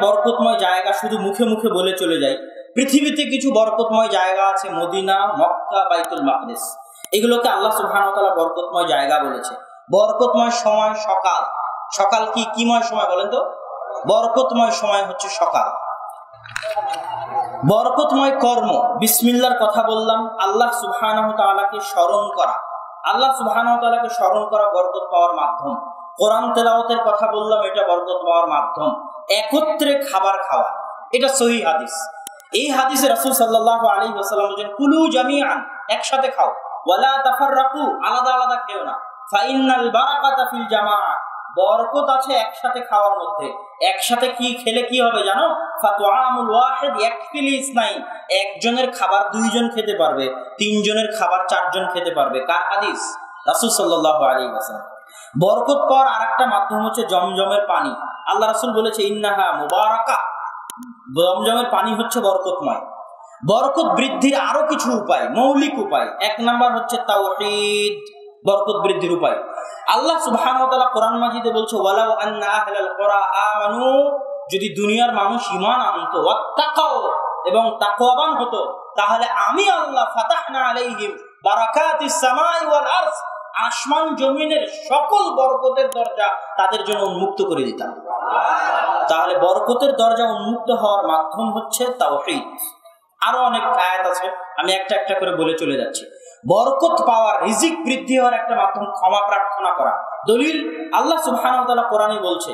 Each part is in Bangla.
বরকতময় জায়গা শুধু মুখে মুখে বলে চলে যাই। পৃথিবীতে কিছু বরকতময় জায়গা আছে, মদিনা, মক্কা, বাইতুল মাকদিস, এগুলোকে আল্লাহ সুবহানাহু ওয়া তাআলা বরকতময় জায়গা বলেছে। বরকতময় সময় সকাল। সকাল কিময় সময় বলেন তো? বরকতময় সময় হচ্ছে সকাল। বরকতময় কর্ম, বিসমিল্লাহর কথা বললাম, আল্লাহ সুবহানাহু ওয়া তাআলাকে স্মরণ করা, আল্লাহ সুবহানাহু ওয়া তাআলাকে স্মরণ করা বরকত পাওয়ার মাধ্যম। কোরআন তেলাওয়াতের কথা বললাম, এটা বরকত পাওয়ার মাধ্যম। একত্রে খাবার খাওয়া, এটা সহিহ হাদিস। এই হাদিসে রাসূল সাল্লাল্লাহু আলাইহি ওয়াসাল্লাম বলেন, কুলু জামিআন, একসাথে খাও, ওয়ালা তাফাররাকু, আলাদা আলাদা খেও না। ফাইন্নাল বারাকাতা ফিল জামাআ, বরকত আছে একসাথে খাওয়ার মধ্যে। একসাথে কি খেলে কি হবে জানো? ফাতুআমুল ওয়াহিদ ইয়াকফিল ইসনাইন, একজনের খাবার দুইজন খেতে পারবে, তিনজনের খাবার চারজন খেতে পারবে। কার হাদিস? রাসূল সাল্লাল্লাহু আলাইহি ওয়াসাল্লাম। বরকত পাওয়ার আরেকটা মাধ্যম হচ্ছে জমজমের পানি। আল্লাহ রাসূল বলেছে, ইন্নাহা মুবারাকা, জমজমের পানি হচ্ছে বরকতময়। বরকত বৃদ্ধির আরো কিছু উপায়, মৌলিক উপায়। এক নাম্বার হচ্ছে তাওহীদ, বরকত বৃদ্ধির উপায়। আল্লাহ সুবহানাহু ওয়া তাআলা কোরআন মাজিদে বলছে, ওয়ালাউ আন্না আহলাল কুরা আমানু, যদি দুনিয়ার মানুষ ঈমান আনতো, ওয়াত্তাকাও, এবং তাকওয়াবান হতো, তাহলে আমি আল্লাহ ফাতাহনা আলাইহিম বারাকাতিস সামাই ওয়াল আরজ, আসমান জমিনের সকল বরকতের দরজা তাদের জন্য উন্মুক্ত করে দিতাম। তাহলে বরকতের দরজা উন্মুক্ত হওয়ার মাধ্যম হচ্ছে তাওহীদ। আরো অনেক আয়াত আছে, আমি একটা একটা করে বলে চলে যাচ্ছি। বরকত পাওয়ার, রিজিক বৃদ্ধি হওয়ার একটা মাধ্যম ক্ষমা প্রার্থনা করা। দলিল, আল্লাহ সুবহানাহু ওয়া তাআলা কোরআনে বলছে,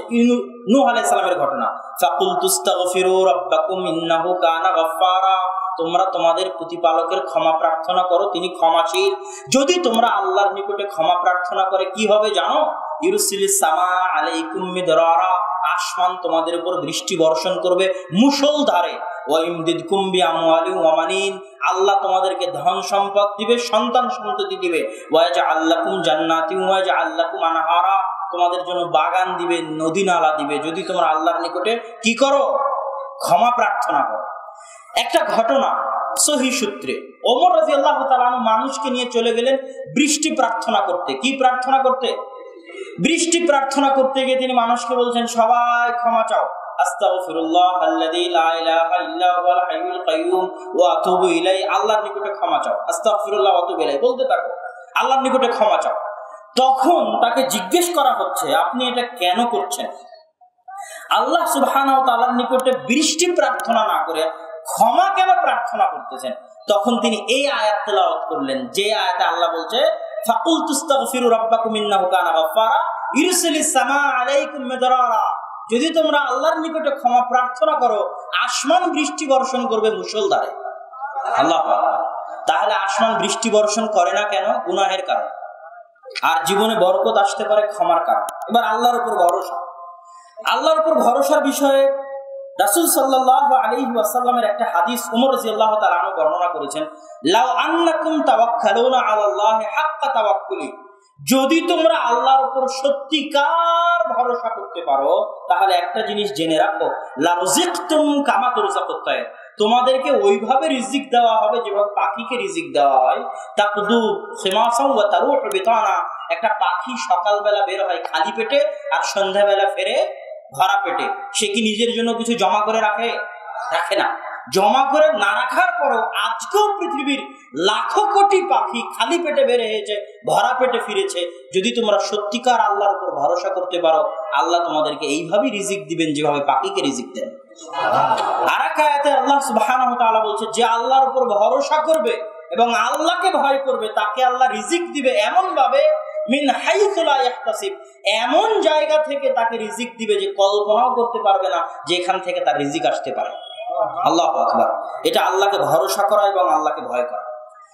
নূহ আলাইহিস সালামের ঘটনা, ফাকুল তুস্তাগফিরু রাব্বাকুম ইন্নাহু কানা গাফফারা, তোমরা তোমাদের প্রতিপালকের ক্ষমা প্রার্থনা করো, তিনি ক্ষমাশীল। যদি তোমরা আল্লাহর নিকটে ক্ষমা প্রার্থনা করে কি হবে জানো? ইউরসিলিস সামা আলাইকুম মিদরারা, আসমান তোমাদের উপর বৃষ্টি বর্ষণ করবে মুষলধারে। ওয়াইমদিদকুম বিআমওয়ালিন ওয়া মানিন, আল্লাহ তোমাদেরকে ধন সম্পদ দিবে, সন্তান সন্ততি দিবে। ওয়াজআল লাকুম জান্নাতিন ওয়াজআল লাকুম আনহারা, তোমাদের জন্য বাগান দিবে, নদী নালা দিবে, যদি তোমরা আল্লাহর নিকটে কি করো? ক্ষমা প্রার্থনা করো। একটা ঘটনা সহিহ সূত্রে, ওমর রাদিয়াল্লাহু তাআলা আনহু মানুষকে নিয়ে চলে গেলেন বৃষ্টি প্রার্থনা করতে। কি প্রার্থনা করতে? বৃষ্টি প্রার্থনা করতে গিয়ে তিনি মানুষকে বলছেন, সবাই ক্ষমা চাও, আস্তাগফিরুল্লাহ আল্লাযী লা ইলাহা ইল্লা হুয়াল হাইয়ুল কাইয়্যুম ওয়া আতুবু ইলাইহি, আল্লাহর নিকটে ক্ষমা চাও, আস্তাগফিরুল্লাহ ওয়া আতুবু ইলাইহি বলতে থাকো, আল্লাহর নিকটে ক্ষমা চাও। তখন তাকে জিজ্ঞেস করা হচ্ছে, আপনি এটা কেন করছেন? আল্লাহ সুবহানাহু ওয়া তাআলার নিকটে বৃষ্টি প্রার্থনা না করে ক্ষমা কেন প্রার্থনা করতেছেন? তখন তিনি এই আয়াত তেলাওয়াত করলেন, যে আয়াতে আল্লাহ বলছে, ফাকুল তুস্তাগফিরু রাব্বাকুম ইন্নাহু কানা গাফফারা ইউরসিলিস সামা আলাইকুম মিদরারা, যদি তোমরা আল্লাহর নিকটে ক্ষমা প্রার্থনা করো, আসমান বৃষ্টি বর্ষণ করবে মুষলধারে। আল্লাহ, তাহলে আসমান বৃষ্টি বর্ষণ করে না কেন? গুনাহের কারণে। আর জীবনে বরকত আসতে পারে ক্ষমার কারণে। এবার আল্লাহর উপর ভরসা। আল্লাহর উপর ভরসার বিষয়ে রাসূল সাল্লাল্লাহু আলাইহি ওয়াসাল্লামের একটা হাদিস ওমর রাদিয়াল্লাহু তাআলা আনহু বর্ণনা করেছেন, লাউ আন্নাকুম তাওয়াক্কালুনা আলাল্লাহি হাক্কা তাওয়াক্কুলি, যদি তোমরা আল্লাহর উপর সত্যিকার ভরসা করতে পারো, তাহলে একটা জিনিস জেনে রাখো, লারযিকতুম কামা তুরযাকুত তায়র, তোমাদেরকে ওইভাবে রিজিক দেওয়া হবে যেভাবে পাখিকে রিজিক দেওয়া হয়। তাকদু খিমাসাও ওয়া তারুহু বিতানা, একটা পাখি সকালবেলা বের হয় খালি পেটে আর সন্ধ্যাবেলা ফেরে ভরা পেটে। সে কি নিজের জন্য কিছু জমা করে রাখে? রাখে না। জমা করে না রাখার পরও আজকেও পৃথিবীর লাখো কোটি পাখি খালি পেটে বের হয়েছে, ভরা পেটে ফিরেছে। যদি তোমরা সত্যিকার আল্লাহর উপর ভরসা করতে পারো, আল্লাহ তোমাদেরকে এইভাবেই রিজিক দিবেন যেভাবে পাখিকে রিজিক দেন। আর এক আয়াতে আল্লাহ সুবহানাহু ওয়া তাআলা বলছে, যে আল্লাহর উপর ভরসা করবে এবং আল্লাহকে ভয় করবে, তাকে আল্লাহ রিজিক দিবে এমন ভাবে, মিন হাইসু লা ইয়াহতাসিব, এমন জায়গা থেকে তাকে রিজিক দিবে যে কল্পনাও করতে পারবে না যে এখান থেকে তার রিজিক আসতে পারে। আল্লাহু আকবার। এটা আল্লাহকে ভরসা করা এবং আল্লাহকে ভয় করা।